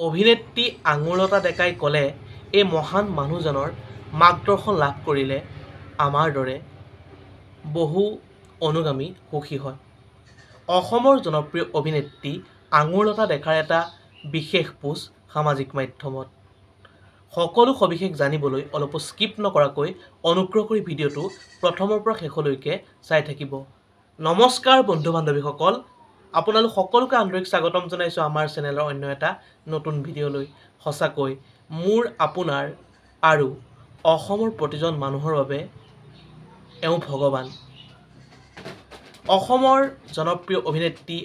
অভিনেত্ৰী আঙুৰলতা ডেকাই ক'লে এই মহান মানুহজনৰ মাৰ্গদৰ্শন লাভ কৰিলে আমাৰ দৰে বহু অনুগামী সুখী হয়। অসমৰ জনপ্ৰিয় অভিনেত্ৰী আঙুৰলতা ডেকাৰ এটা বিশেষ পোষ্ট সামাজিক মাধ্যমত। সকলো সবিশেষ জানিবলৈ অলপো স্কিপ নকৰাকৈ অনুগ্ৰহ কৰি ভিডিঅ'টো প্ৰথমৰ পৰা শেষলৈকে চাই থাকিব। নমস্কাৰ বন্ধু বান্ধৱীসকল, আপোনালোক সকলোকে আন্তৰিক স্বাগতম জনাইছোঁ আমাৰ চেনেলৰ অন্য এটা নতুন ভিডিঅ'লৈ। সঁচাকৈ মোৰ আপোনাৰ আৰু অসমৰ প্ৰতিজন মানুহৰ বাবে এওঁ ভগৱান। অসমৰ জনপ্ৰিয় অভিনেত্ৰী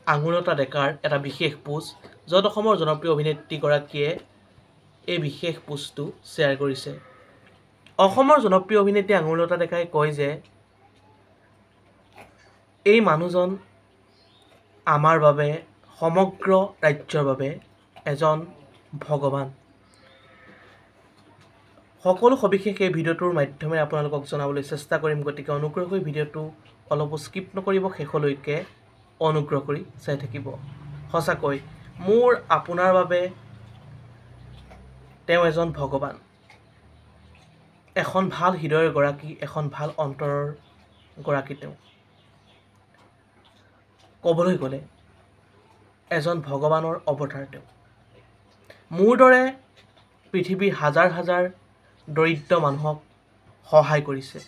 আঙুৰলতা ডেকাৰ এটা বিশেষ পোষ্ট, য'ত অসমৰ জনপ্ৰিয় অভিনেত্ৰীগৰাকীয়ে এই বিশেষ পোষ্টটো শ্বেয়াৰ কৰিছে। অসমৰ জনপ্ৰিয় অভিনেত্ৰী আঙুৰলতা ডেকাই কয় যে এই মানুহজন আমাৰ বাবে, সমগ্ৰ ৰাজ্যৰ বাবে এজন ভগৱান। সকলো সবিশেষ এই ভিডিঅ'টোৰ মাধ্যমেৰে আপোনালোকক জনাবলৈ চেষ্টা কৰিম, গতিকে অনুগ্ৰহ কৰি ভিডিঅ'টো অলপো স্কিপ নকৰিব, শেষলৈকে অনুগ্ৰহ কৰি চাই থাকিব। সঁচাকৈ মোৰ আপোনাৰ বাবে তেওঁ এজন ভগৱান। এখন ভাল হৃদয়ৰ গৰাকী, এখন ভাল অন্তৰৰ গৰাকী তেওঁ। ক'বলৈ গ'লে এজন ভগৱানৰ অৱতাৰ তেওঁ। মোৰ দৰে পৃথিৱীৰ হাজাৰ হাজাৰ দৰিদ্ৰ মানুহক সহায় কৰিছে।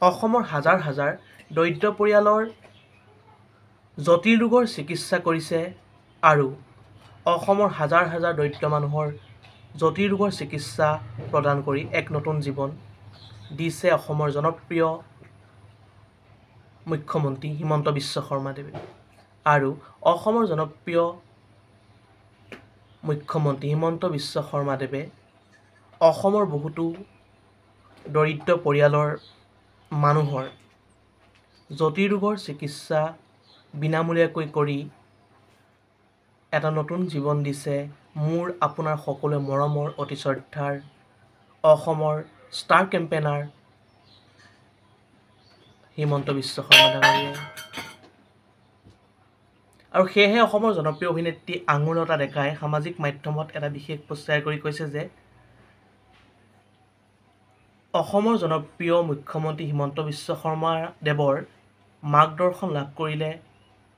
অসমৰ হাজাৰ হাজাৰ দৰিদ্ৰ পৰিয়ালৰ জটিল ৰোগৰ চিকিৎসা কৰিছে আৰু অসমৰ হাজাৰ হাজাৰ দৰিদ্ৰ মানুহৰ জটিল ৰোগৰ চিকিৎসা প্ৰদান কৰি এক নতুন জীৱন দিছে অসমৰ জনপ্ৰিয় মুখ্যমন্ত্ৰী হিমন্ত বিশ্ব শৰ্মাদেৱে। আৰু অসমৰ জনপ্ৰিয় মুখ্যমন্ত্ৰী হিমন্ত বিশ্ব শৰ্মাদেৱে অসমৰ বহুতো দৰিদ্ৰ পৰিয়ালৰ মানুহৰ জটিল ৰোগৰ চিকিৎসা বিনামূলীয়াকৈ কৰি এটা নতুন জীৱন দিছে মোৰ আপোনাৰ সকলোৱে মৰমৰ অতি শ্ৰদ্ধাৰ অসমৰ ষ্টাৰ কেম্পেইনাৰ হিমন্ত বিশ্ব শৰ্মা ডাঙৰীয়াই। আৰু সেয়েহে অসমৰ জনপ্ৰিয় অভিনেত্ৰী আঙুৰলতা ডেকাই সামাজিক মাধ্যমত এটা বিশেষ পোষ্ট শ্বেয়াৰ কৰি কৈছে যে অসমৰ জনপ্ৰিয় মুখ্যমন্ত্ৰী হিমন্ত বিশ্ব শৰ্মাদেৱৰ মাৰ্গদৰ্শন লাভ কৰিলে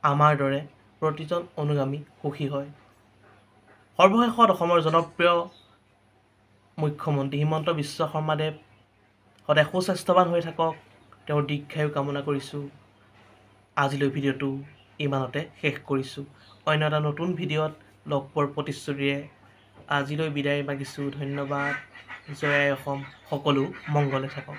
আমাৰ দৰে প্ৰতিজন অনুগামী সুখী হয়। সৰ্বশেষত অসমৰ জনপ্ৰিয় মুখ্যমন্ত্ৰী হিমন্ত বিশ্ব শৰ্মাদেৱ সদায় সুস্বাস্থ্যৱান হৈ থাকক, তেওঁৰ দীৰ্ঘায়ু কামনা কৰিছোঁ। আজিলৈ ভিডিঅ'টো ইমানতে শেষ কৰিছোঁ। অন্য এটা নতুন ভিডিঅ'ত লগ পোৱাৰ প্ৰতিশ্ৰুতিৰে আজিলৈ বিদায় মাগিছোঁ। ধন্যবাদ। জয় আই অসম। সকলো মংগলে থাকক।